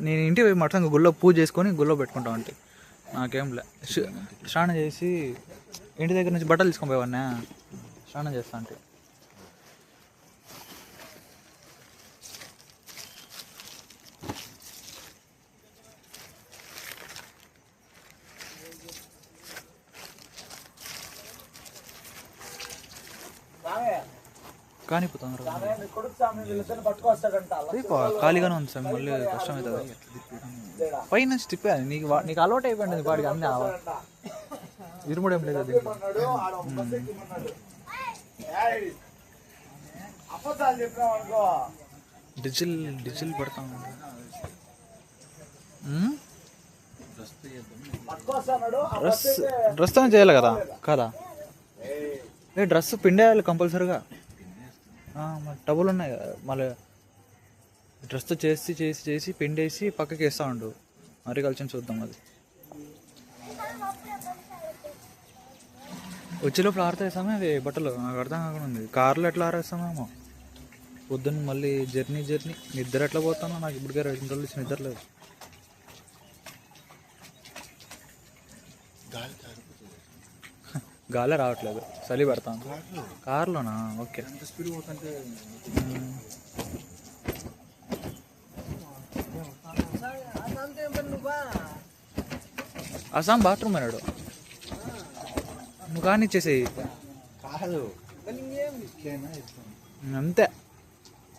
నేను ఇంటికి పోయి మటన్ గుళ్ళో పూజ చేసుకొని గుళ్ళో పెట్టుకుంటా అంటే నాకేం లే. స్నానం చేసి ఇంటి దగ్గర నుంచి బట్టలు తీసుకొని పోయేవాడినా, స్నానం చేస్తా అంటే. కానిపోతాను ఖాళీగానే ఉంది సార్, మళ్ళీ కష్టం అవుతుంది. పైన స్టిప్ నీకు నీకు అలవాటు అయిపోయింది వాడికి అన్నీ ఇరుముడు ఏం లేదు. డిజిల్ పడతా డ్రెస్ తో చేయాలి కదా కాదా? డ్రెస్ పిండేయాలి కంపల్సరీగా. టబులు ఉన్నాయి కదా, మళ్ళీ డ్రెస్తో చేసి చేసి చేసి పిండేసి పక్కకి వేస్తూ ఉండు. మరి కలిసి చూద్దాం. అది వచ్చేలోపల ఆరుతాయిస్తామే అవి బట్టలు. నాకు అర్థం కాకుండా ఉంది, కార్లో ఎట్లా ఆరేస్తామేమో. పొద్దున్న మళ్ళీ జర్నీ నిద్ర ఎట్లా పోతానో నాకు ఇప్పటికే 2 రోజులు నిద్ర లేదు. గాలే రావట్లేదు, చలి పెడతాను. కార్లోనా? ఓకే. అసాం బాత్రూమ్ అన్నాడు, నువ్వు కానిచ్చేసేయి అంతే.